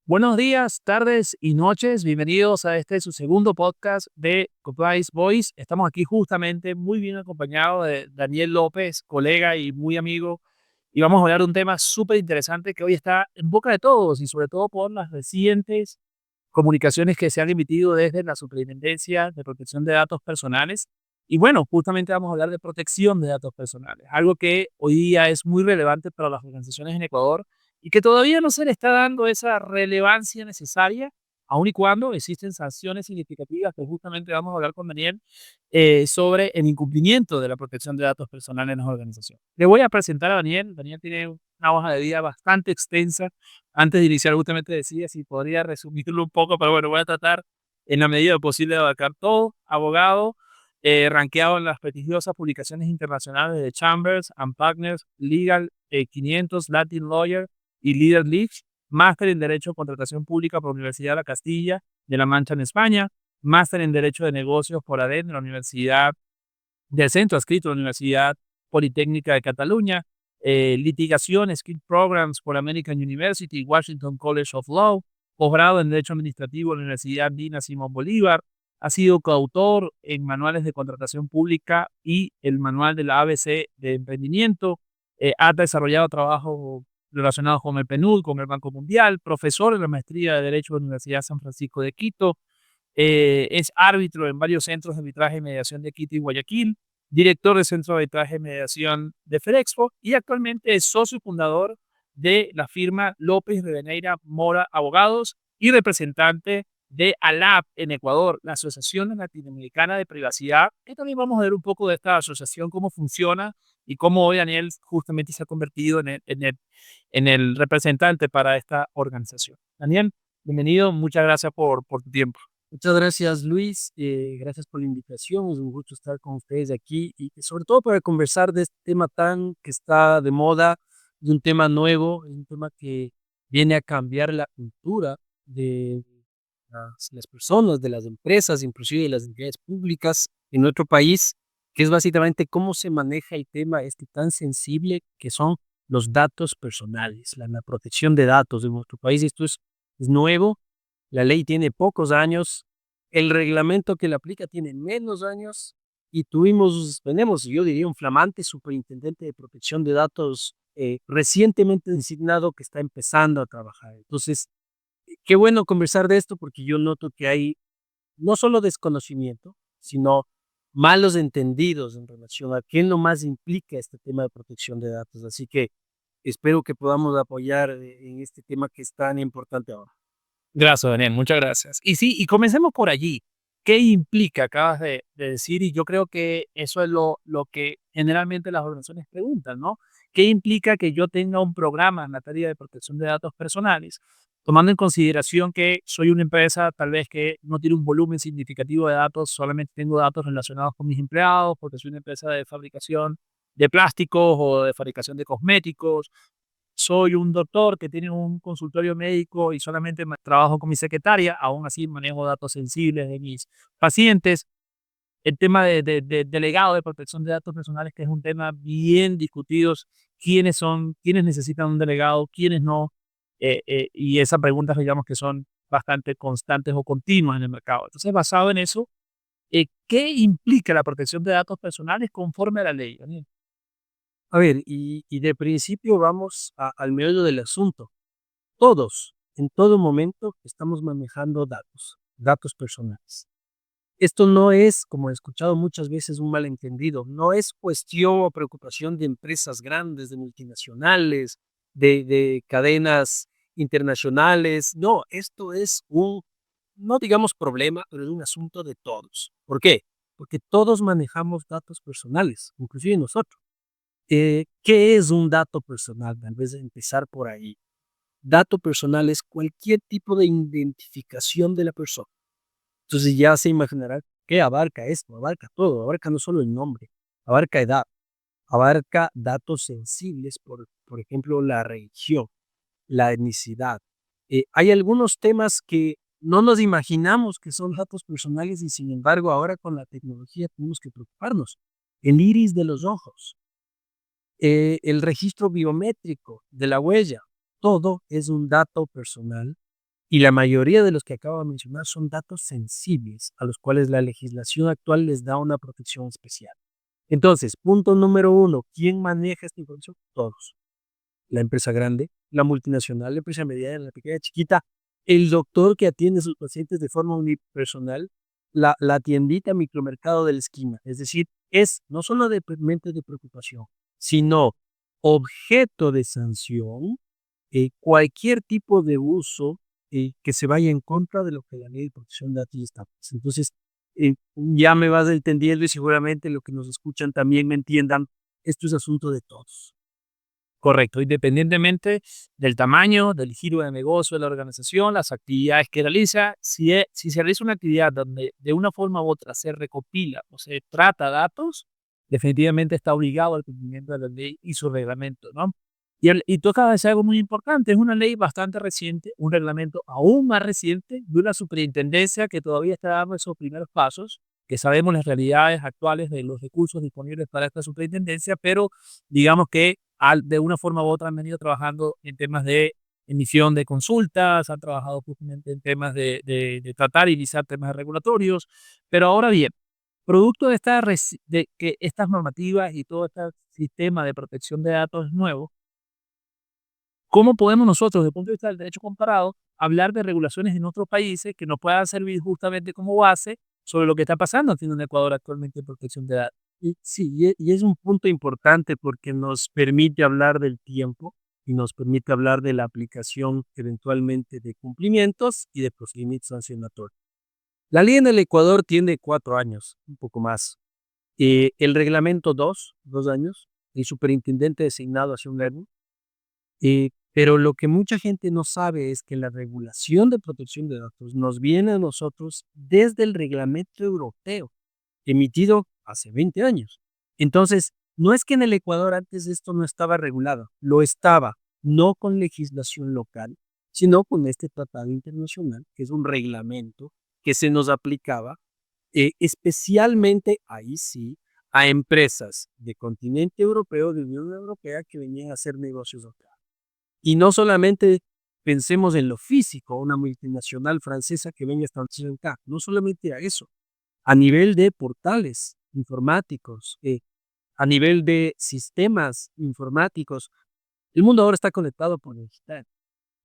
Buenos días, tardes y noches. Bienvenidos a su segundo podcast de Compliance Voice. Estamos aquí justamente muy bien acompañado de Daniel López, colega y muy amigo. Y vamos a hablar de un tema súper interesante que hoy está en boca de todos y sobre todo por las recientes comunicaciones que se han emitido desde la Superintendencia de Protección de Datos Personales. Y bueno, justamente vamos a hablar de protección de datos personales, algo que hoy día es muy relevante para las organizaciones en Ecuador y que todavía no se le está dando esa relevancia necesaria, aun y cuando existen sanciones significativas que justamente vamos a hablar con Daniel sobre el incumplimiento de la protección de datos personales en las organizaciones. Le voy a presentar a Daniel. Daniel tiene una hoja de vida bastante extensa. Antes de iniciar, justamente decía si podría resumirlo un poco, pero bueno, voy a tratar en la medida posible de abarcar todo. Abogado, rankeado en las prestigiosas publicaciones internacionales de Chambers and Partners, Legal 500, Latin Lawyer y Leader League. Máster en Derecho de Contratación Pública por la Universidad de la Castilla de la Mancha en España. Máster en Derecho de Negocios por ADEN de la Universidad del Centro Adscrito a la Universidad Politécnica de Cataluña, litigación, Skill Programs por American University, Washington College of Law, posgrado en Derecho Administrativo en la Universidad Dina Simón Bolívar, ha sido coautor en manuales de contratación pública y el manual de la ABC de emprendimiento, ha desarrollado trabajos relacionados con el PNUD, con el Banco Mundial, profesor en la maestría de Derecho de la Universidad San Francisco de Quito, es árbitro en varios centros de arbitraje y mediación de Quito y Guayaquil, director del Centro de Arbitraje y Mediación de Ferexpo y actualmente es socio fundador de la firma López Rivadeneira Mora Abogados y representante de ALAP en Ecuador, la Asociación Latinoamericana de Privacidad. Y también vamos a ver un poco de esta asociación, cómo funciona y cómo hoy Daniel justamente se ha convertido en el representante para esta organización. Daniel, bienvenido, muchas gracias por tu tiempo. Muchas gracias, Luis. Gracias por la invitación. Es un gusto estar con ustedes aquí y sobre todo para conversar de este tema tan que está de moda, de un tema nuevo, un tema que viene a cambiar la cultura de las personas, de las empresas, inclusive de las entidades públicas en nuestro país, que es básicamente cómo se maneja el tema este tan sensible que son los datos personales, la protección de datos de nuestro país. Esto es nuevo. La ley tiene pocos años, el reglamento que la aplica tiene menos años y tenemos, yo diría, un flamante superintendente de protección de datos recientemente designado que está empezando a trabajar. Entonces, qué bueno conversar de esto porque yo noto que hay no solo desconocimiento, sino malos entendidos en relación a qué nomás implica este tema de protección de datos. Así que espero que podamos apoyar en este tema que es tan importante ahora. Gracias, Daniel, muchas gracias. Y sí, y comencemos por allí. ¿Qué implica? Acabas de decir, y yo creo que eso es lo que generalmente las organizaciones preguntan, ¿no? ¿Qué implica que yo tenga un programa en materia de protección de datos personales? Tomando en consideración que soy una empresa tal vez que no tiene un volumen significativo de datos, solamente tengo datos relacionados con mis empleados, porque soy una empresa de fabricación de plásticos o de fabricación de cosméticos, soy un doctor que tiene un consultorio médico y solamente trabajo con mi secretaria, aún así manejo datos sensibles de mis pacientes. El tema de delegado de protección de datos personales, que es un tema bien discutido, quiénes necesitan un delegado, quiénes no, y esas preguntas digamos que son bastante constantes o continuas en el mercado. Entonces, basado en eso, ¿qué implica la protección de datos personales conforme a la ley, Daniel? A ver, y de principio vamos al meollo del asunto. Todos, en todo momento, estamos manejando datos, datos personales. Esto no es, como he escuchado muchas veces, un malentendido. No es cuestión o preocupación de empresas grandes, de multinacionales, de cadenas internacionales. No, esto es no digamos problema, pero es un asunto de todos. ¿Por qué? Porque todos manejamos datos personales, inclusive nosotros. ¿Qué es un dato personal? Tal vez empezar por ahí. Dato personal es cualquier tipo de identificación de la persona. Entonces ya se imaginará qué abarca esto, abarca todo, abarca no solo el nombre, abarca edad, abarca datos sensibles, por ejemplo, la religión, la etnicidad. Hay algunos temas que no nos imaginamos que son datos personales y sin embargo ahora con la tecnología tenemos que preocuparnos. El iris de los ojos, el registro biométrico de la huella, todo es un dato personal Y la mayoría de los que acabo de mencionar son datos sensibles a los cuales la legislación actual les da una protección especial. Entonces, punto número uno, ¿quién maneja esta información? Todos. La empresa grande, la multinacional, la empresa mediana, la pequeña, chiquita, el doctor que atiende a sus pacientes de forma unipersonal, la tiendita micromercado de la esquina. Es decir, es no solo mente de preocupación, sino objeto de sanción cualquier tipo de uso que se vaya en contra de lo que la ley de protección de datos establece. Entonces, ya me vas entendiendo y seguramente los que nos escuchan también me entiendan, esto es asunto de todos. Correcto, independientemente del tamaño, del giro de negocio de la organización, las actividades que realiza, si se realiza una actividad donde de una forma u otra se recopila o se trata datos, definitivamente está obligado al cumplimiento de la ley y su reglamento, ¿no? Y tú acabas de decir algo muy importante, es una ley bastante reciente, un reglamento aún más reciente de una superintendencia que todavía está dando esos primeros pasos, que sabemos las realidades actuales de los recursos disponibles para esta superintendencia, pero digamos que de una forma u otra han venido trabajando en temas de emisión de consultas, han trabajado justamente en temas de tratar y visar temas regulatorios, pero ahora bien, producto de, de que estas normativas y todo este sistema de protección de datos es nuevo, ¿cómo podemos nosotros, desde el punto de vista del derecho comparado, hablar de regulaciones en otros países que nos puedan servir justamente como base sobre lo que está pasando aquí en Ecuador actualmente en protección de datos? Y sí, y es un punto importante porque nos permite hablar del tiempo y nos permite hablar de la aplicación eventualmente de cumplimientos y de procedimientos sancionatorios. La ley en el Ecuador tiene 4 años, un poco más. El reglamento 2 años, el superintendente designado hace un año. Pero lo que mucha gente no sabe es que la regulación de protección de datos nos viene a nosotros desde el reglamento europeo, emitido hace 20 años. Entonces, no es que en el Ecuador antes esto no estaba regulado, lo estaba, no con legislación local, sino con este tratado internacional, que es un reglamento que se nos aplicaba especialmente, ahí sí, a empresas de continente europeo, de Unión Europea, que venían a hacer negocios acá. Y no solamente pensemos en lo físico, una multinacional francesa que venga a establecerse acá, no solamente a eso, a nivel de portales informáticos, a nivel de sistemas informáticos. El mundo ahora está conectado por digital.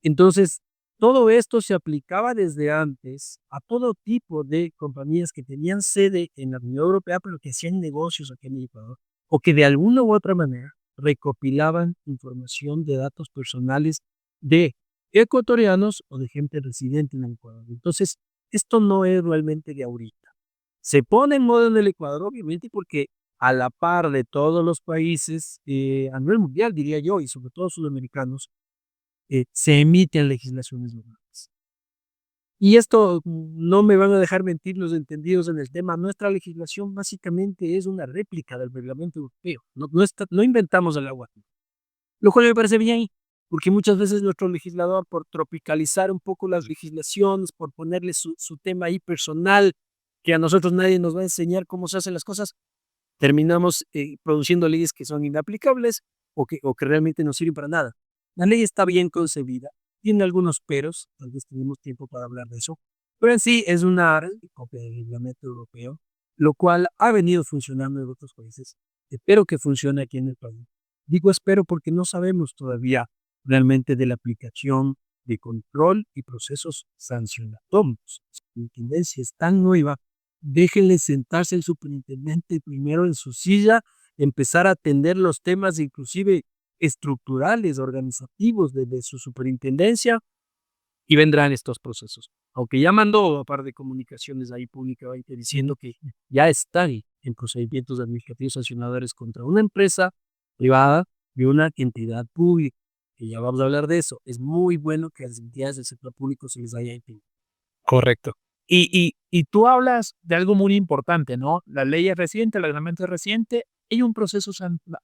Entonces, todo esto se aplicaba desde antes a todo tipo de compañías que tenían sede en la Unión Europea, pero que hacían negocios aquí en Ecuador, o que de alguna u otra manera recopilaban información de datos personales de ecuatorianos o de gente residente en el Ecuador. Entonces, esto no es realmente de ahorita. Se pone en moda en el Ecuador, obviamente, porque a la par de todos los países a nivel mundial, diría yo, y sobre todo sudamericanos, se emiten legislaciones nuevas. Y esto no me van a dejar mentir los entendidos en el tema. Nuestra legislación básicamente es una réplica del reglamento europeo. No inventamos el agua. Lo cual me parece bien, porque muchas veces nuestro legislador, por tropicalizar un poco las legislaciones, por ponerle su tema ahí personal, que a nosotros nadie nos va a enseñar cómo se hacen las cosas, terminamos produciendo leyes que son inaplicables o que realmente no sirven para nada. La ley está bien concebida, tiene algunos peros, tal vez tenemos tiempo para hablar de eso, pero en sí es una copia del reglamento europeo, lo cual ha venido funcionando en otros países. Espero que funcione aquí en el país. Digo espero porque no sabemos todavía realmente de la aplicación de control y procesos sancionatorios. La tendencia es tan nueva, déjenle sentarse el superintendente primero en su silla, empezar a atender los temas inclusive estructurales, organizativos de su superintendencia y vendrán estos procesos. Aunque ya mandó a par de comunicaciones ahí públicamente diciendo que ya están en procedimientos administrativos sancionadores contra una empresa privada y una entidad pública, que ya vamos a hablar de eso. Es muy bueno que a las entidades del sector público se les haya entendido. Correcto. Y tú hablas de algo muy importante, ¿no? La ley es reciente, el reglamento es reciente, hay un proceso,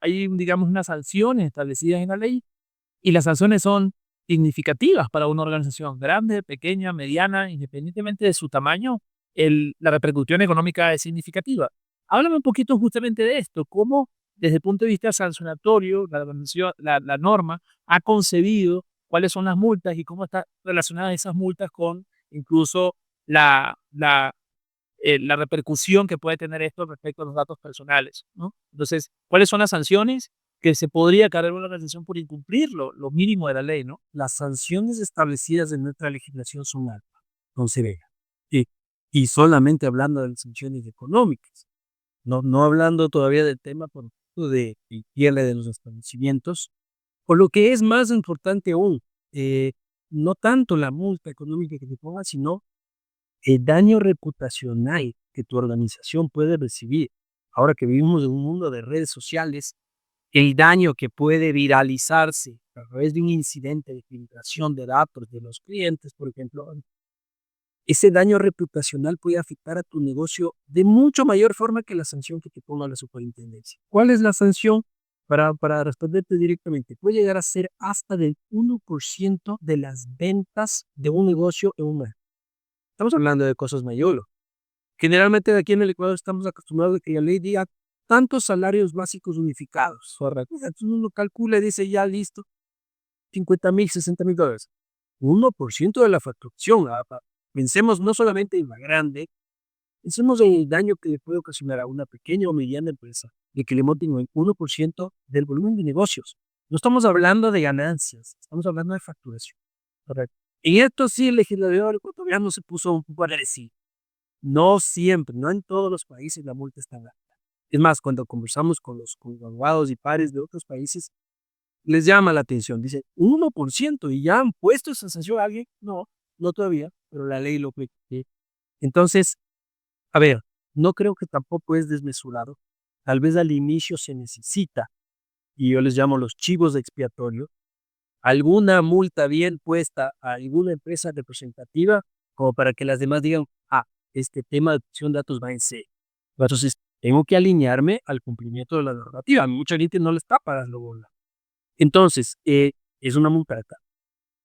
hay, digamos, unas sanciones establecidas en la ley y las sanciones son significativas para una organización grande, pequeña, mediana, independientemente de su tamaño, la repercusión económica es significativa. Háblame un poquito justamente de esto, cómo desde el punto de vista sancionatorio la norma ha concebido cuáles son las multas y cómo están relacionadas esas multas con incluso la, la, la repercusión que puede tener esto respecto a los datos personales, ¿no? Entonces, ¿cuáles son las sanciones que se podría cargar una organización por incumplir lo mínimo de la ley, ¿no? Las sanciones establecidas en nuestra legislación son altas, son severas. Y, y solamente hablando de las sanciones económicas, no hablando todavía del tema por ejemplo, de cierre de los establecimientos, o lo que es más importante aún, no tanto la multa económica que te ponga, sino el daño reputacional que tu organización puede recibir. Ahora que vivimos en un mundo de redes sociales, el daño que puede viralizarse a través de un incidente de filtración de datos de los clientes, por ejemplo, ese daño reputacional puede afectar a tu negocio de mucho mayor forma que la sanción que te ponga la superintendencia. ¿Cuál es la sanción? Para responderte directamente, puede llegar a ser hasta del 1% de las ventas de un negocio en un mes. Estamos hablando de cosas mayores. Generalmente aquí en el Ecuador estamos acostumbrados a que la ley diga tantos salarios básicos unificados. Correcto. Entonces uno calcula y dice ya listo, 50,000, 60,000 dólares. 1% de la facturación. Pensemos no solamente en la grande, pensemos en el daño que le puede ocasionar a una pequeña o mediana empresa de que le monten el 1% del volumen de negocios. No estamos hablando de ganancias, estamos hablando de facturación. Correcto. Y esto sí, el legislador ecuatoriano se puso un poco agresivo. No siempre, no en todos los países la multa está alta. Es más, cuando conversamos con los abogados y pares de otros países, les llama la atención. Dice, 1% y ya han puesto esa sanción a alguien. No, no todavía, pero la ley lo permite. ¿Sí? Entonces, a ver, no creo que tampoco es desmesurado. Tal vez al inicio se necesita, y yo les llamo los chivos expiatorios, alguna multa bien puesta a alguna empresa representativa, como para que las demás digan, este tema de protección de datos va en serio. Entonces, tengo que alinearme al cumplimiento de la normativa. A mucha gente no le está pagando bola. Entonces, es una multa alta,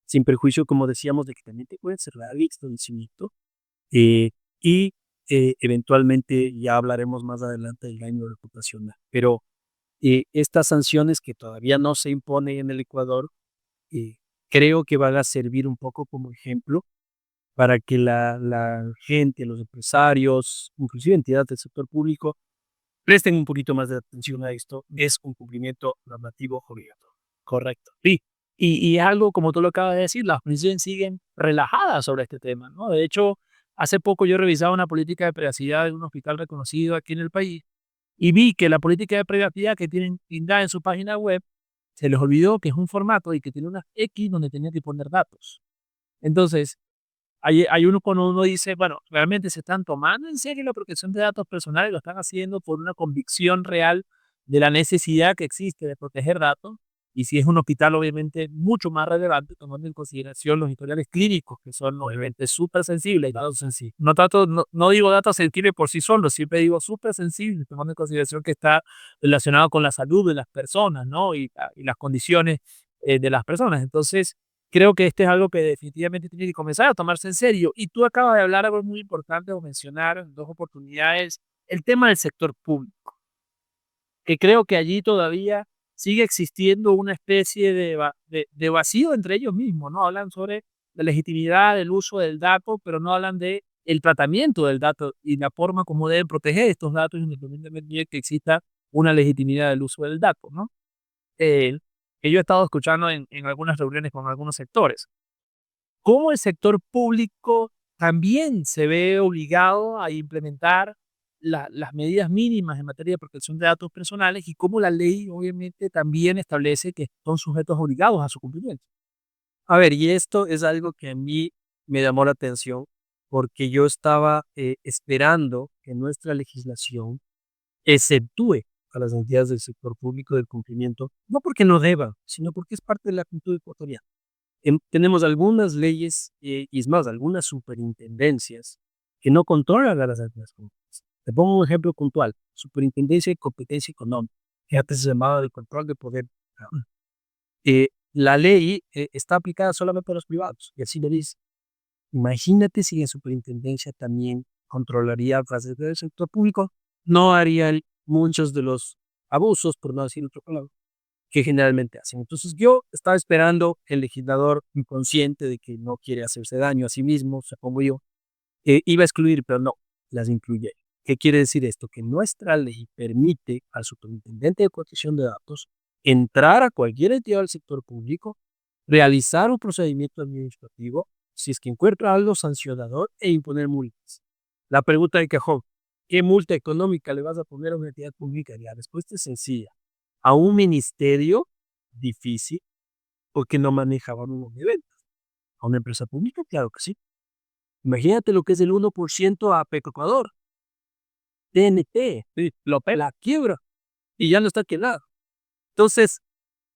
sin perjuicio, como decíamos, de que también te pueden cerrar el establecimiento y eventualmente ya hablaremos más adelante del daño reputacional. Pero estas sanciones que todavía no se imponen en el Ecuador, creo que van a servir un poco como ejemplo para que la gente, los empresarios, inclusive entidades del sector público, presten un poquito más de atención a esto. Es un cumplimiento normativo obligatorio. Correcto. Sí. Y es algo, como tú lo acabas de decir, las organizaciones siguen relajadas sobre este tema, ¿no? De hecho, hace poco yo revisaba una política de privacidad de un hospital reconocido aquí en el país y vi que la política de privacidad que tienen brindada en su página web se les olvidó que es un formato y que tiene una X donde tenía que poner datos. Entonces, hay uno cuando uno dice, bueno, realmente se están tomando en serio la protección de datos personales, lo están haciendo por una convicción real de la necesidad que existe de proteger datos. Y si es un hospital, obviamente, mucho más relevante, tomando en consideración los historiales clínicos, que son obviamente súper sensibles. Datos sensibles. No digo datos sensibles por sí solos, siempre digo súper sensibles, tomando en consideración que está relacionado con la salud de las personas, ¿no? Y las condiciones de las personas. Entonces, creo que este es algo que definitivamente tiene que comenzar a tomarse en serio. Y tú acabas de hablar algo muy importante o mencionar en dos oportunidades, el tema del sector público, que creo que allí todavía sigue existiendo una especie de vacío entre ellos mismos, ¿no? Hablan sobre la legitimidad del uso del dato, pero no hablan de el tratamiento del dato y la forma como deben proteger estos datos independientemente de que exista una legitimidad del uso del dato, ¿no? Eh, que yo he estado escuchando en algunas reuniones con algunos sectores. Cómo el sector público también se ve obligado a implementar las medidas mínimas en materia de protección de datos personales y cómo la ley obviamente también establece que son sujetos obligados a su cumplimiento. A ver, y esto es algo que a mí me llamó la atención porque yo estaba esperando que nuestra legislación exceptúe a las entidades del sector público del cumplimiento, no porque no deba, sino porque es parte de la cultura ecuatoriana. Tenemos algunas leyes y es más, algunas superintendencias que no controlan a las entidades públicas. Te pongo un ejemplo puntual, Superintendencia de Competencia Económica, que antes se llamaba de Control de Poder. La ley está aplicada solamente a los privados, y así le dice. Imagínate si la superintendencia también controlaría las del sector público, no harían muchos de los abusos, por no decir otra palabra, que generalmente hacen. Entonces yo estaba esperando el legislador inconsciente de que no quiere hacerse daño a sí mismo, supongo yo, iba a excluir, pero no, las incluye. ¿Qué quiere decir esto? Que nuestra ley permite al superintendente de protección de datos entrar a cualquier entidad del sector público, realizar un procedimiento administrativo, si es que encuentra algo sancionador, e imponer multas. La pregunta de cajón, ¿qué multa económica le vas a poner a una entidad pública? La respuesta es sencilla. A un ministerio, difícil, porque no maneja volumen de ventas. A una empresa pública, claro que sí. Imagínate lo que es el 1% a Petroecuador, TNT, Sí, lo la quiebra, y ya no está quebrado. Entonces,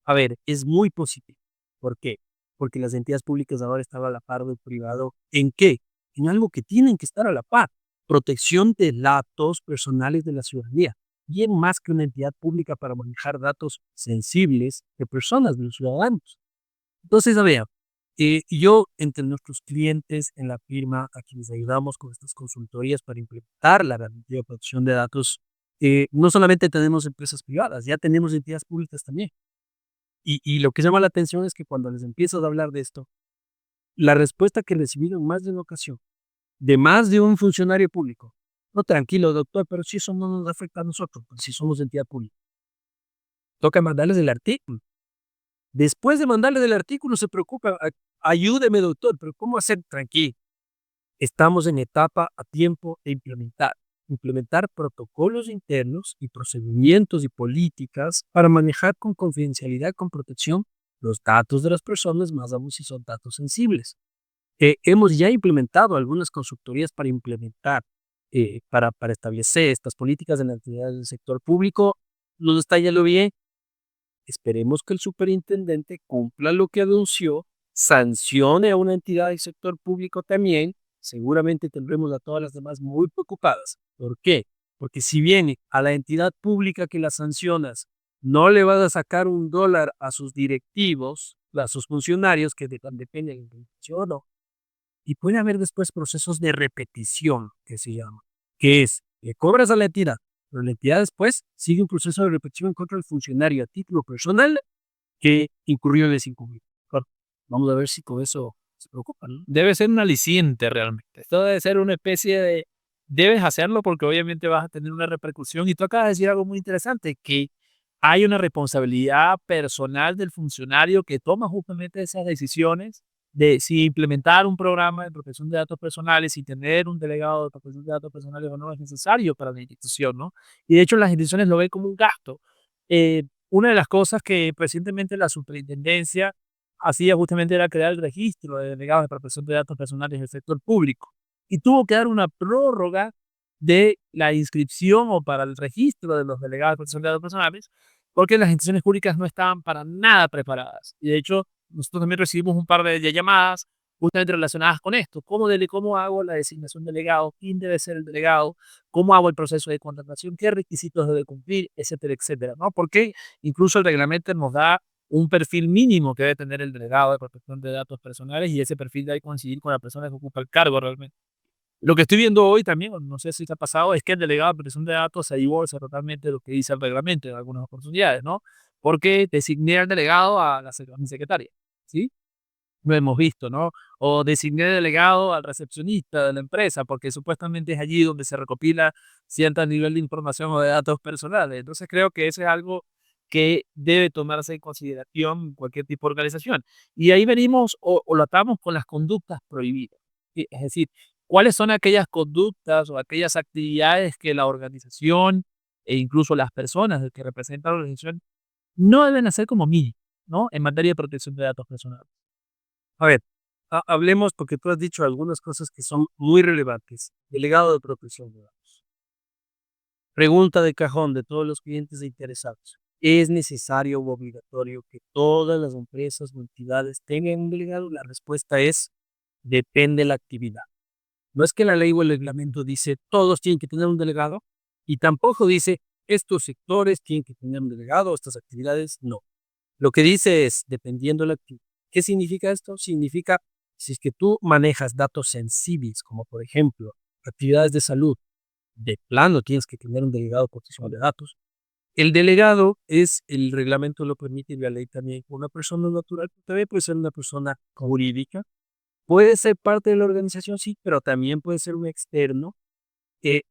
a ver, es muy positivo. ¿Por qué? Porque las entidades públicas ahora están a la par del privado. ¿En qué? En algo que tienen que estar a la par. Protección de datos personales de la ciudadanía. Bien más que una entidad pública para manejar datos sensibles de personas, de los ciudadanos. Entonces, a ver, yo entre nuestros clientes en la firma a quienes ayudamos con estas consultorías para implementar la garantía de protección de datos, no solamente tenemos empresas privadas, ya tenemos entidades públicas también. Y lo que llama la atención es que cuando les empiezas a hablar de esto, la respuesta que he recibido en más de una ocasión, de más de un funcionario público, no, tranquilo, doctor, pero si eso no nos afecta a nosotros, pues, si somos entidad pública. Toca mandarles el artículo. Después de mandarles el artículo, se preocupa, ayúdeme, doctor, pero ¿cómo hacer? Tranquilo. Estamos en etapa a tiempo de implementar protocolos internos y procedimientos y políticas para manejar con confidencialidad, con protección, los datos de las personas, más aún si son datos sensibles. Hemos ya implementado algunas consultorías para implementar, para establecer estas políticas en las entidades del sector público. Nos está yendo bien. Esperemos que el superintendente cumpla lo que anunció, sancione a una entidad del sector público también. Seguramente tendremos a todas las demás muy preocupadas. ¿Por qué? Porque si bien a la entidad pública que la sancionas no le vas a sacar $1 a sus directivos, a sus funcionarios que dependen de la implementación o no, y puede haber después procesos de repetición, que se llama, que es, le cobras a la entidad, pero la entidad después sigue un proceso de repetición en contra del funcionario a título personal que incurrió en ese incumplimiento. Claro, vamos a ver si con eso se preocupan, ¿no? debe ser un aliciente realmente. Esto debe ser una especie de, debes hacerlo porque obviamente vas a tener una repercusión. Y tú acabas de decir algo muy interesante, que hay una responsabilidad personal del funcionario que toma justamente esas decisiones de si implementar un programa de protección de datos personales y tener un delegado de protección de datos personales o no es necesario para la institución, ¿no? Y de hecho las instituciones lo ven como un gasto. Una de las cosas que recientemente la superintendencia hacía justamente era crear el registro de delegados de protección de datos personales del sector público y tuvo que dar una prórroga de la inscripción o para el registro de los delegados de protección de datos personales porque las instituciones públicas no estaban para nada preparadas. Y de hecho, nosotros también recibimos un par de llamadas justamente relacionadas con esto. ¿Cómo hago la designación de delegado? ¿Quién debe ser el delegado? ¿Cómo hago el proceso de contratación? ¿Qué requisitos debe cumplir? Etcétera, etcétera, ¿no? Porque incluso el reglamento nos da un perfil mínimo que debe tener el delegado de protección de datos personales y ese perfil debe coincidir con la persona que ocupa el cargo realmente. Lo que estoy viendo hoy también, o no sé si te ha pasado, es que el delegado de protección de datos se divorcia totalmente de lo que dice el reglamento en algunas oportunidades, ¿no? Porque designé al delegado a mi secretaria, ¿sí? Lo hemos visto, ¿no? O designé delegado al recepcionista de la empresa, porque supuestamente es allí donde se recopila cierto nivel de información o de datos personales. Entonces creo que eso es algo que debe tomarse en consideración en cualquier tipo de organización. Y ahí venimos o lo atamos con las conductas prohibidas. Es decir, ¿cuáles son aquellas conductas o aquellas actividades que la organización e incluso las personas que representan la organización no deben hacer como mínimo, ¿no? En materia de protección de datos personales. A ver, hablemos porque tú has dicho algunas cosas que son muy relevantes. Delegado de protección de datos. Pregunta de cajón de todos los clientes e interesados. ¿Es necesario o obligatorio que todas las empresas o entidades tengan un delegado? La respuesta es, depende de la actividad. No es que la ley o el reglamento dice todos tienen que tener un delegado y tampoco dice estos sectores tienen que tener un delegado, estas actividades no. Lo que dice es, dependiendo de la actividad. ¿Qué significa esto? Significa, si es que tú manejas datos sensibles, como por ejemplo actividades de salud, de plano tienes que tener un delegado de protección de datos. El delegado es, el reglamento lo permite y la ley también, una persona natural, también puede ser una persona jurídica, puede ser parte de la organización, sí, pero también puede ser un externo.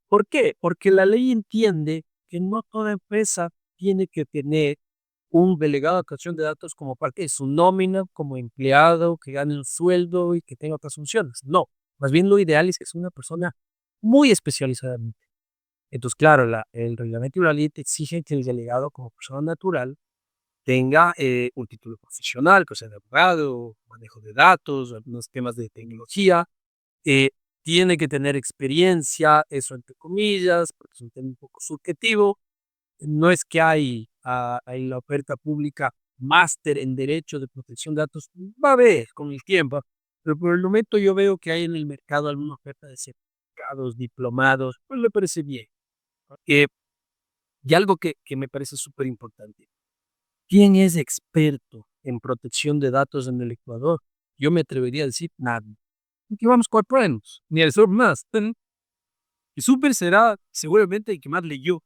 ¿Por qué? Porque la ley entiende que no toda empresa tiene que tener un delegado de protección de datos como parte de su nómina, como empleado, que gane un sueldo y que tenga otras funciones. No, más bien lo ideal es que sea una persona muy especializada. Entonces, claro, el reglamento y la ley te exigen que el delegado como persona natural tenga un título profesional, que sea de abogado, manejo de datos, algunos temas de tecnología, eh, tiene que tener experiencia, eso entre comillas, porque es un tema un poco subjetivo. No es que hay la oferta pública máster en derecho de protección de datos, va a haber con el tiempo, pero por el momento yo veo que hay en el mercado alguna oferta de certificados, diplomados, pues me parece bien. Eh, y algo que me parece súper importante. ¿Quién es experto en protección de datos en el Ecuador? Yo me atrevería a decir nadie. Aquí vamos con premios, ni el sur más. Y súper será seguramente el que más leyó.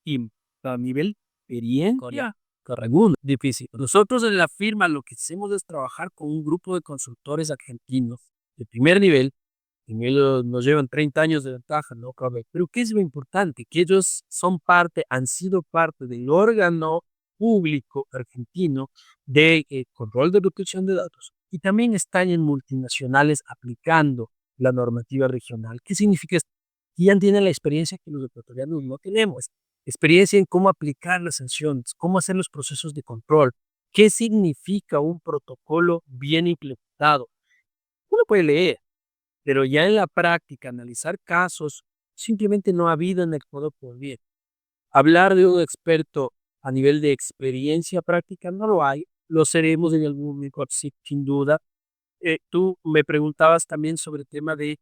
Y a nivel experiencia, correcto, difícil. Nosotros en la firma lo que hacemos es trabajar con un grupo de consultores argentinos de primer nivel. En ellos nos llevan 30 años de ventaja, ¿no? Cabe. Pero ¿qué es lo importante? Que ellos son parte, han sido parte del órgano público argentino de control de protección de datos y también están en multinacionales aplicando la normativa regional. ¿Qué significa esto? Que ya tienen la experiencia que los ecuatorianos no tenemos, experiencia en cómo aplicar las sanciones, cómo hacer los procesos de control, qué significa un protocolo bien implementado. Uno puede leer, pero ya en la práctica, analizar casos, simplemente no ha habido en Ecuador por bien. Hablar de un experto a nivel de experiencia práctica no lo hay, lo seremos en algún momento, sí, sin duda. Tú me preguntabas también sobre el tema de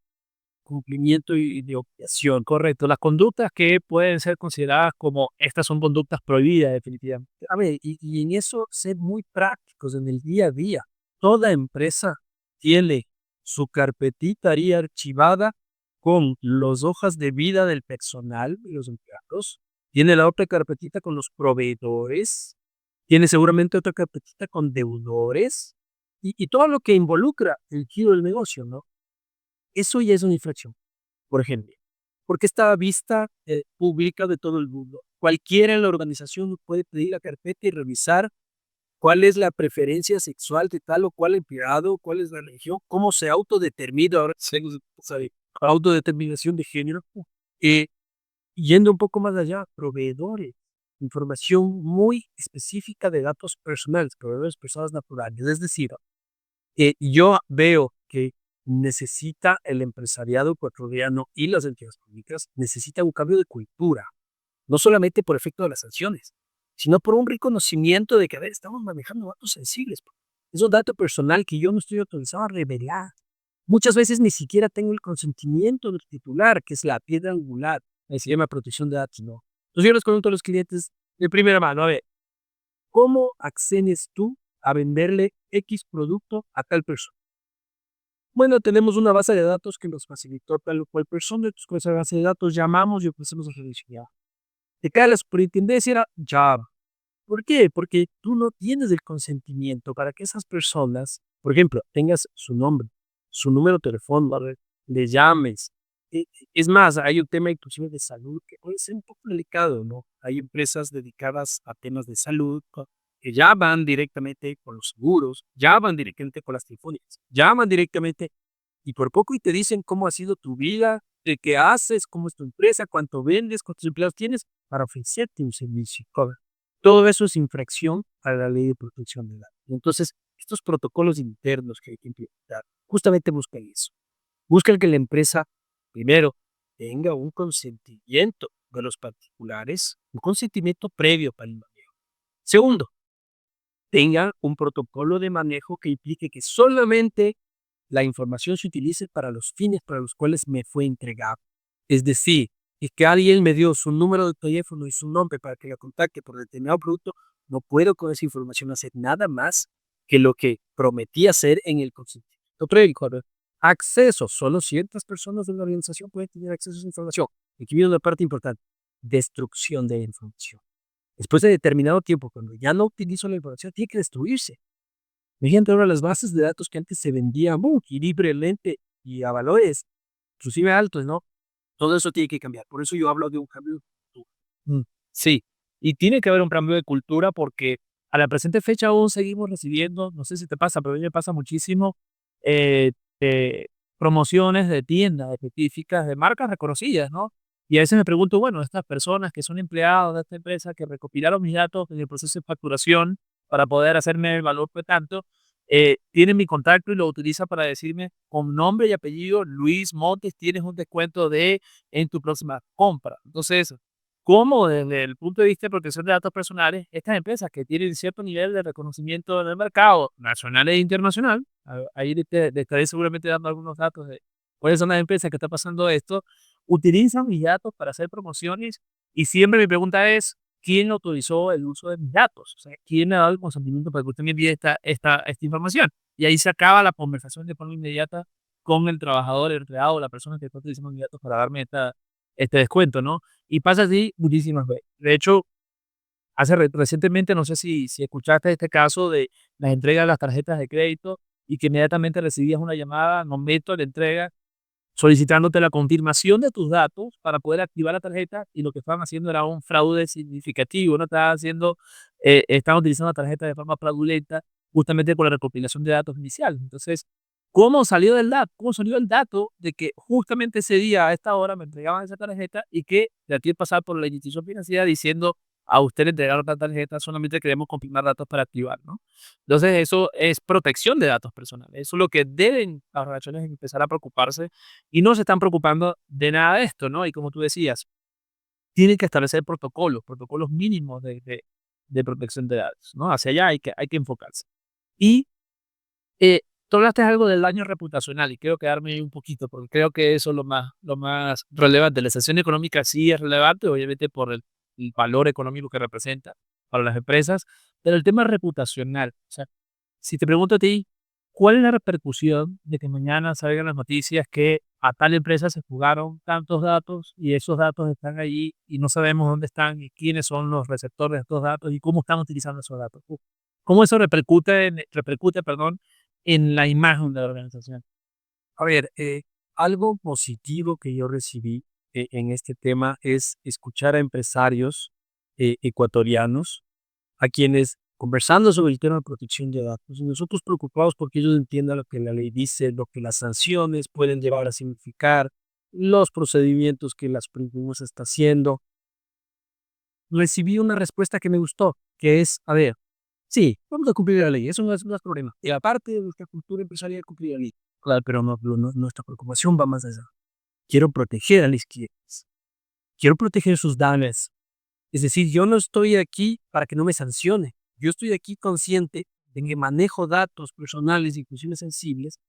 cumplimiento y de obviación. Correcto, las conductas que pueden ser consideradas como estas son conductas prohibidas definitivamente. A ver, y en eso ser muy prácticos en el día a día. Toda empresa tiene su carpetita ahí archivada con las hojas de vida del personal y los empleados. Tiene la otra carpetita con los proveedores. Tiene seguramente otra carpetita con deudores y todo lo que involucra el giro del negocio, ¿no? Eso ya es una infracción, por ejemplo, porque está a vista pública de todo el mundo. Cualquiera en la organización puede pedir la carpeta y revisar cuál es la preferencia sexual de tal o cual empleado, cuál es la religión, cómo se autodetermina, ahora se sabe, autodeterminación de género. Eh, Yendo un poco más allá, proveedores, información muy específica de datos personales, proveedores personas naturales. Es decir, yo veo que necesita el empresariado ecuatoriano y las entidades públicas, necesita un cambio de cultura, no solamente por efecto de las sanciones, sino por un reconocimiento de que, a ver, estamos manejando datos sensibles. Es un dato personal que yo no estoy autorizado a revelar. Muchas veces ni siquiera tengo el consentimiento del titular, que es la piedra angular, ahí se llama protección de datos, ¿no? Entonces yo les pregunto a los clientes de primera mano, a ver, ¿cómo accedes tú a venderle X producto a tal persona? Bueno, tenemos una base de datos que nos facilitó tal o cual persona, entonces con esa base de datos llamamos y ofrecemos el servicio. Ya. De cara a la superintendencia era Java. ¿Por qué? Porque tú no tienes el consentimiento para que esas personas, por ejemplo, tengas su nombre, su número de teléfono, le llames. E- Es más, hay un tema inclusive de salud que puede ser un poco delicado, ¿no? Hay empresas dedicadas a temas de salud que llaman directamente con los seguros, llaman directamente con las telefónicas, llaman directamente y por poco y te dicen cómo ha sido tu vida, de qué haces, cómo es tu empresa, cuánto vendes, cuántos empleados tienes para ofrecerte un servicio. Todo eso es infracción a la ley de protección de datos. Entonces, estos protocolos internos que hay que implementar justamente buscan eso. Buscan que la empresa, primero, tenga un consentimiento de los particulares, un consentimiento previo para el manejo. Segundo, tenga un protocolo de manejo que implique que solamente la información se utilice para los fines para los cuales me fue entregado. Es decir, que alguien me dio su número de teléfono y su nombre para que la contacte por determinado producto, no puedo con esa información hacer nada más que lo que prometí hacer en el consentimiento previo. Acceso, solo ciertas personas de la organización pueden tener acceso a esa información. Aquí viene una parte importante, destrucción de información. Después de determinado tiempo, cuando ya no utilizo la información, tiene que destruirse. Imagínate ahora las bases de datos que antes se vendían libremente y a valores inclusive altos, ¿no? Todo eso tiene que cambiar. Por eso yo hablo de un cambio de cultura. Mm, sí, y tiene que haber un cambio de cultura porque a la presente fecha aún seguimos recibiendo, no sé si te pasa, pero a mí me pasa muchísimo, eh, promociones de tiendas específicas, de marcas reconocidas, ¿no? Y a veces me pregunto, bueno, estas personas que son empleados de esta empresa, que recopilaron mis datos en el proceso de facturación para poder hacerme el valor de tanto, tienen mi contacto y lo utilizan para decirme con nombre y apellido, Luis Montes, tienes un descuento de en tu próxima compra. Entonces, cómo desde el punto de vista de protección de datos personales, estas empresas que tienen cierto nivel de reconocimiento en el mercado nacional e internacional, ahí te estaré seguramente dando algunos datos de cuáles son las empresas que está pasando esto, utilizan mis datos para hacer promociones y siempre mi pregunta es, ¿quién autorizó el uso de mis datos? O sea, ¿quién me ha dado el consentimiento para que usted me envíe esta información? Y ahí se acaba la conversación de forma inmediata con el trabajador, el empleado, la persona que está utilizando mis datos para darme este descuento, ¿no? Y pasa así muchísimas veces. De hecho, recientemente, no sé si escuchaste este caso de las entregas de las tarjetas de crédito y que inmediatamente recibías una llamada al momento de la entrega solicitándote la confirmación de tus datos para poder activar la tarjeta y lo que estaban haciendo era un fraude significativo, no estaban utilizando la tarjeta de forma fraudulenta justamente con la recopilación de datos iniciales. Entonces, ¿cómo salió del dato? ¿Cómo salió el dato de que justamente ese día a esta hora me entregaban esa tarjeta y que de aquí pasar por la institución financiera diciendo a usted le entregaron la tarjeta, solamente queremos confirmar datos para activar, ¿no? Entonces, eso es protección de datos personales. Eso es lo que deben las organizaciones empezar a preocuparse y no se están preocupando de nada de esto, ¿no? Y como tú decías, tienen que establecer protocolos mínimos de protección de datos, ¿no? Hacia allá hay que enfocarse. Y tú hablaste algo del daño reputacional y quiero quedarme ahí un poquito, porque creo que eso es lo más relevante. La sanción económica sí es relevante, obviamente por el valor económico que representa para las empresas, pero el tema reputacional, o sea, si te pregunto a ti, ¿cuál es la repercusión de que mañana salgan las noticias que a tal empresa se jugaron tantos datos y esos datos están allí y no sabemos dónde están y quiénes son los receptores de estos datos y cómo están utilizando esos datos? ¿Cómo eso repercute, perdón, en la imagen de la organización? A ver, algo positivo que yo recibí en este tema es escuchar a empresarios ecuatorianos a quienes conversando sobre el tema de protección de datos, y nosotros preocupados porque ellos entiendan lo que la ley dice, lo que las sanciones pueden llevar a significar, los procedimientos que las Suprema está haciendo. Recibí una respuesta que me gustó, que es, a ver, sí, vamos a cumplir la ley, eso no es problema. Y aparte de nuestra cultura empresarial, cumplir la ley. Claro, pero nuestra preocupación va más allá. Quiero proteger a los clientes, quiero proteger sus datos. Es decir, yo no estoy aquí para que no me sancione. Yo estoy aquí consciente de que manejo datos personales, inclusive sensibles,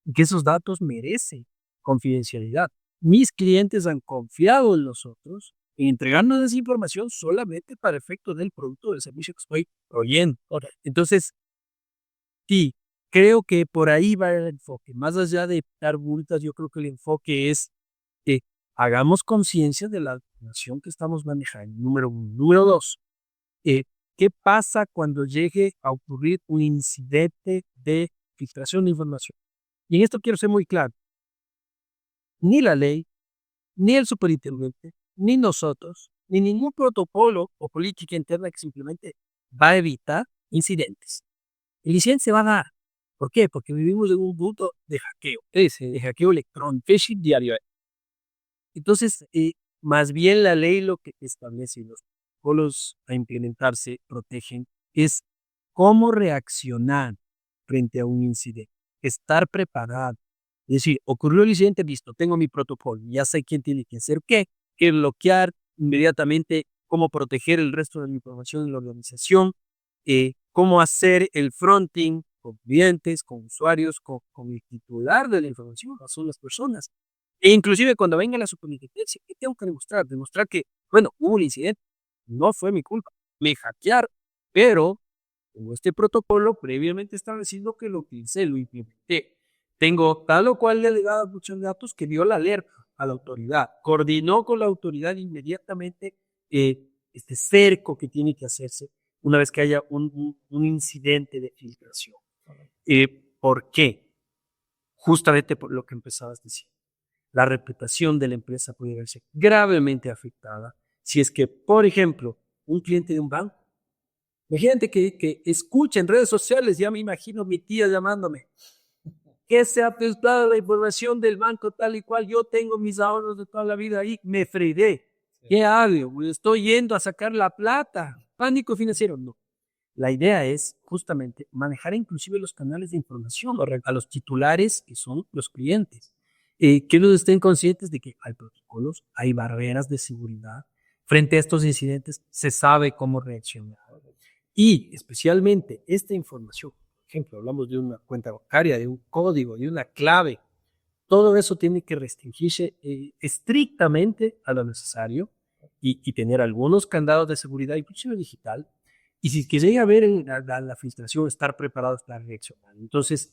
y que esos datos merecen confidencialidad. Mis clientes han confiado en nosotros en entregarnos esa información solamente para efecto del producto o del servicio que estoy proveyendo. Entonces, sí, creo que por ahí va el enfoque. Más allá de dar multas, yo creo que el enfoque es que hagamos conciencia de la información que estamos manejando, número uno. Número dos, eh, ¿qué pasa cuando llegue a ocurrir un incidente de filtración de información? Y en esto quiero ser muy claro, ni la ley, ni el superintendente, ni nosotros, ni ningún protocolo o política interna que simplemente va a evitar incidentes. El incidente se va a dar. ¿Por qué? Porque vivimos en un mundo de hackeo, de hackeo electrónico, phishing diario. Entonces, más bien la ley lo que establece y los protocolos a implementarse protegen es cómo reaccionar frente a un incidente, estar preparado. Es decir, ocurrió el incidente, listo, tengo mi protocolo, ya sé quién tiene que hacer qué bloquear inmediatamente, cómo proteger el resto de mi información en la organización, cómo hacer el fronting con clientes, con usuarios, con el titular de la información, que son las personas. E inclusive cuando venga la superintendencia, ¿qué tengo que demostrar? Demostrar que, bueno, hubo un incidente, no fue mi culpa, me hackearon, pero tengo este protocolo previamente establecido que lo utilicé, lo implementé. Tengo tal o cual delegado de protección de datos que dio la alerta a la autoridad, coordinó con la autoridad inmediatamente este cerco que tiene que hacerse una vez que haya un incidente de filtración. ¿Por qué? Justamente por lo que empezabas diciendo. La reputación de la empresa puede verse gravemente afectada si es que, por ejemplo, un cliente de un banco, imagínate que escucha en redes sociales, ya me imagino mi tía llamándome, que se ha filtrado la información del banco tal y cual, yo tengo mis ahorros de toda la vida ahí, me fregué. ¿Qué hago? Estoy yendo a sacar la plata. Pánico financiero. No. La idea es justamente manejar inclusive los canales de información a los titulares que son los clientes. Que ellos estén conscientes de que hay protocolos, hay barreras de seguridad. Frente a estos incidentes se sabe cómo reaccionar. Y especialmente esta información, por ejemplo, hablamos de una cuenta bancaria, de un código, de una clave. Todo eso tiene que restringirse estrictamente a lo necesario y tener algunos candados de seguridad, inclusive digital. Y si que llega a ver la filtración, estar preparados para reaccionar. Entonces,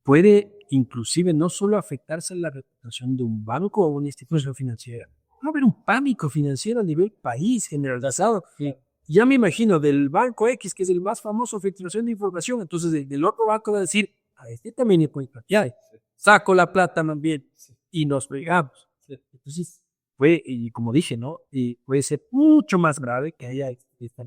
puede inclusive no solo afectarse la reputación de un banco o una institución financiera, va a haber un pánico financiero a nivel país generalizado. Sí. Ya me imagino del banco X, que es el más famoso filtración de información, entonces del otro banco va a decir, a este también le puede hackear, saco la plata también y nos pegamos. Sí. Entonces, y como dije, ¿no? Puede ser mucho más grave que haya esta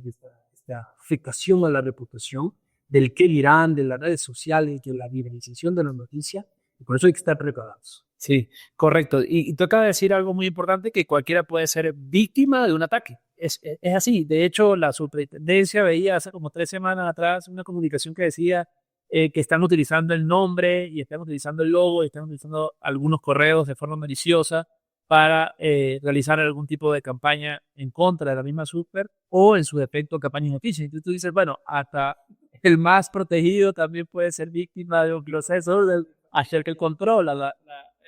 afectación a la reputación del qué dirán, de las redes sociales, de la viralización de la noticia, y por eso hay que estar preparados. Sí, correcto. Y tú acabas de decir algo muy importante, que cualquiera puede ser víctima de un ataque. Es así. De hecho, la superintendencia veía hace como 3 semanas atrás una comunicación que decía que están utilizando el nombre y están utilizando el logo y están utilizando algunos correos de forma maliciosa para realizar algún tipo de campaña en contra de la misma super o en su defecto campañas de phishing. Entonces tú dices, bueno, hasta el más protegido también puede ser víctima de un proceso de hacer que el control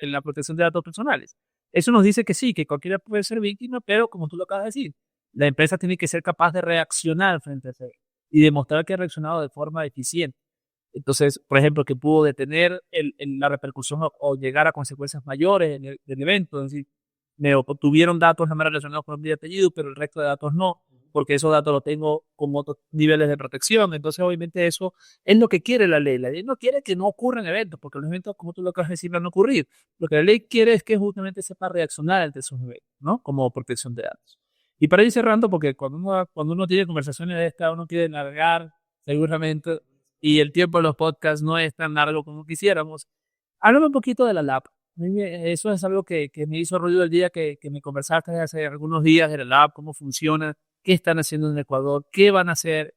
en la protección de datos personales. Eso nos dice que sí, que cualquiera puede ser víctima, pero como tú lo acabas de decir, la empresa tiene que ser capaz de reaccionar frente a eso y demostrar que ha reaccionado de forma eficiente. Entonces, por ejemplo, que pudo detener la repercusión o llegar a consecuencias mayores del evento. Es decir, me obtuvieron datos no relacionados con mi apellido, pero el resto de datos no, porque esos datos los tengo con otros niveles de protección. Entonces, obviamente, eso es lo que quiere la ley. La ley no quiere que no ocurran eventos, porque los eventos, como tú lo acabas de decir, van a ocurrir. Lo que la ley quiere es que justamente sepa reaccionar ante esos eventos, ¿no? Como protección de datos. Y para ir cerrando, porque cuando uno tiene conversaciones de esta, uno quiere largar seguramente, y el tiempo de los podcasts no es tan largo como quisiéramos. Háblame un poquito de la LAP. Eso es algo que me hizo ruido el día que me conversaste hace algunos días de la LAP, cómo funciona, qué están haciendo en Ecuador, qué van a hacer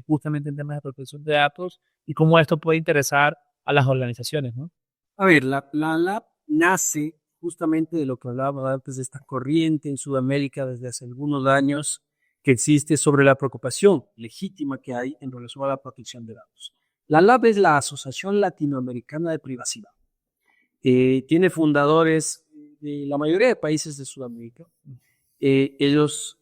justamente en temas de protección de datos y cómo esto puede interesar a las organizaciones, ¿no? A ver, la LAP nace justamente de lo que hablábamos antes, de esta corriente en Sudamérica desde hace algunos años que existe sobre la preocupación legítima que hay en relación a la protección de datos. La LAP es la Asociación Latinoamericana de Privacidad. Tiene fundadores de la mayoría de países de Sudamérica. Ellos,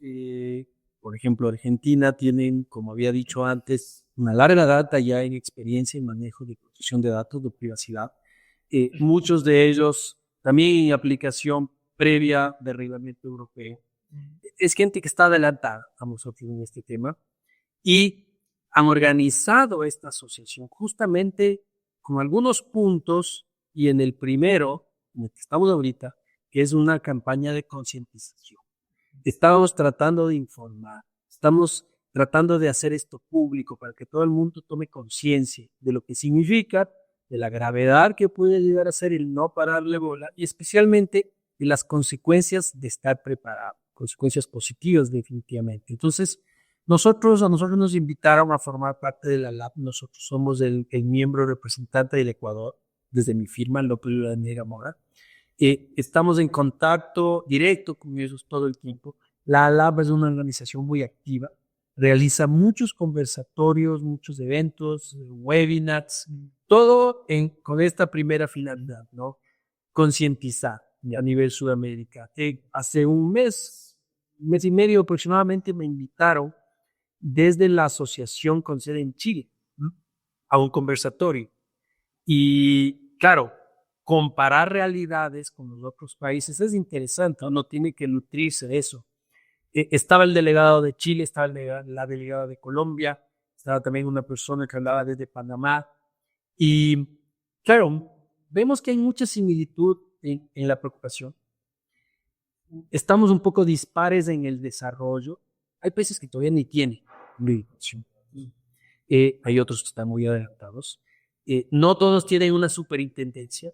por ejemplo, Argentina, tienen, como había dicho antes, una larga data ya en experiencia en manejo de protección de datos, de privacidad. Muchos de ellos también en aplicación previa del reglamento europeo. Es gente que está adelantada a nosotros en este tema y han organizado esta asociación justamente con algunos puntos, y en el primero, en el que estamos ahorita, que es una campaña de concientización. Estamos tratando de informar, estamos tratando de hacer esto público para que todo el mundo tome conciencia de lo que significa, de la gravedad que puede llegar a ser el no pararle bola y especialmente de las consecuencias de estar preparado, consecuencias positivas definitivamente. Entonces, a nosotros nos invitaron a formar parte de la LAP. Nosotros somos el miembro representante del Ecuador, desde mi firma, López Ladera Mora. Estamos en contacto directo con ellos todo el tiempo. La LAP es una organización muy activa, realiza muchos conversatorios, muchos eventos, webinars, todo con esta primera finalidad, ¿no? Concientizar a nivel Sudamérica. Hace un mes y medio aproximadamente, me invitaron desde la asociación con sede en Chile, ¿no?, a un conversatorio. Y claro, comparar realidades con los otros países es interesante, uno tiene que nutrirse de eso. Estaba el delegado de Chile, estaba la delegada de Colombia, estaba también una persona que hablaba desde Panamá. Y claro, vemos que hay mucha similitud en la preocupación. Estamos un poco dispares en el desarrollo. Hay países que todavía ni tienen migración. Hay otros que están muy adelantados. No todos tienen una superintendencia.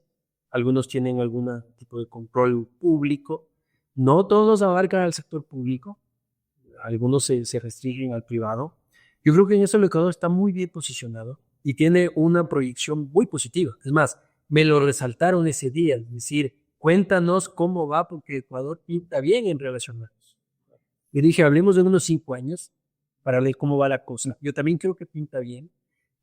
Algunos tienen algún tipo de control público. No todos abarcan al sector público. Algunos se restringen al privado. Yo creo que en eso el Ecuador está muy bien posicionado y tiene una proyección muy positiva. Es más, me lo resaltaron ese día, es decir, cuéntanos cómo va porque Ecuador pinta bien en relacionarnos. Y dije, hablemos de unos 5 años para ver cómo va la cosa. Yo también creo que pinta bien,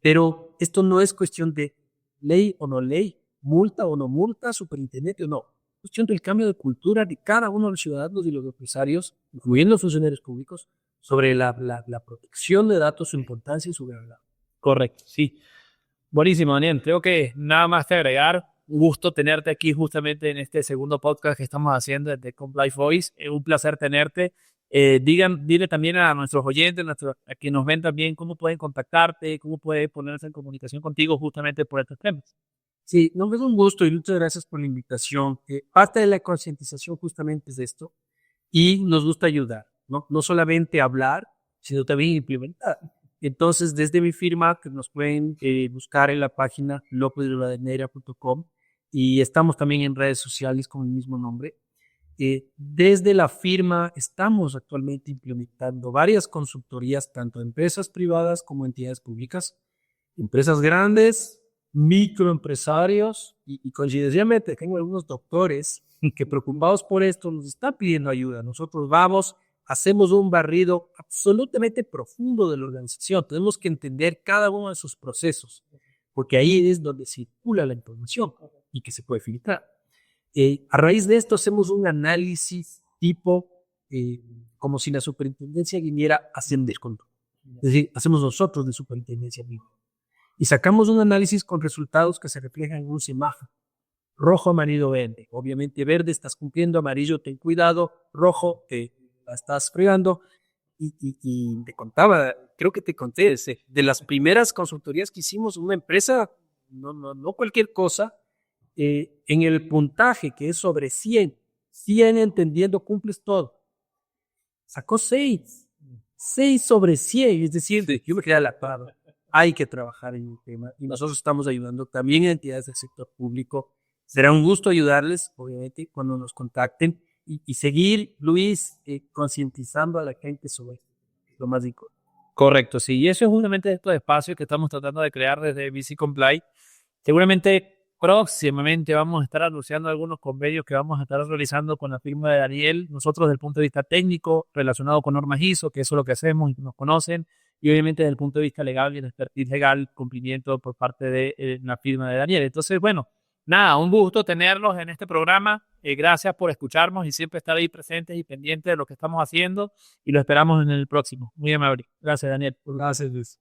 pero esto no es cuestión de ley o no ley, multa o no multa, superintendente o no. Es cuestión del cambio de cultura de cada uno de los ciudadanos y los empresarios, incluyendo los funcionarios públicos, sobre la protección de datos, su importancia y su gravedad. Correcto, sí. Buenísimo, Daniel. Creo que nada más que agregar. Un gusto tenerte aquí justamente en este segundo podcast que estamos haciendo de Compliance Voice. Es un placer tenerte. Dile también a nuestros oyentes, a quienes nos ven también, cómo pueden contactarte, cómo pueden ponerse en comunicación contigo justamente por estos temas. Sí, no, es un gusto y muchas gracias por la invitación. Parte de la concientización justamente es de esto y nos gusta ayudar, ¿no? No solamente hablar, sino también implementar. Entonces, desde mi firma, que nos pueden buscar en la página lopezrivadeneira.com y estamos también en redes sociales con el mismo nombre. Desde la firma estamos actualmente implementando varias consultorías, tanto empresas privadas como entidades públicas, empresas grandes, microempresarios y coincidencialmente tengo algunos doctores que preocupados por esto nos están pidiendo ayuda. Nosotros vamos, hacemos un barrido absolutamente profundo de la organización. Tenemos que entender cada uno de sus procesos, porque ahí es donde circula la información y que se puede filtrar. A raíz de esto hacemos un análisis tipo como si la superintendencia viniera a ascender control. Es decir, hacemos nosotros de superintendencia misma. Y sacamos un análisis con resultados que se reflejan en un semáforo. Rojo, amarillo, verde. Obviamente verde estás cumpliendo, amarillo ten cuidado, rojo te la estás fregando. Y te contaba, creo que te conté, de las primeras consultorías que hicimos, una empresa, no cualquier cosa, en el puntaje que es sobre 100 entendiendo cumples todo. Sacó 6 sobre 100, es decir, sí. Yo me quedé a la par. Hay que trabajar en el tema y nosotros estamos ayudando también a entidades del sector público. Será un gusto ayudarles, obviamente, cuando nos contacten y seguir, Luis, concientizando a la gente sobre lo más importante. Correcto, sí. Y eso es justamente estos espacios que estamos tratando de crear desde BC Comply. Seguramente próximamente vamos a estar anunciando algunos convenios que vamos a estar realizando con la firma de Daniel. Nosotros desde el punto de vista técnico, relacionado con normas ISO, que eso es lo que hacemos y nos conocen. Y obviamente desde el punto de vista legal y el expertise legal, cumplimiento por parte de la firma de Daniel. Entonces, bueno, nada, un gusto tenerlos en este programa. Gracias por escucharnos y siempre estar ahí presentes y pendientes de lo que estamos haciendo. Y lo esperamos en el próximo. Muy amable. Gracias, Daniel. Gracias, Luis.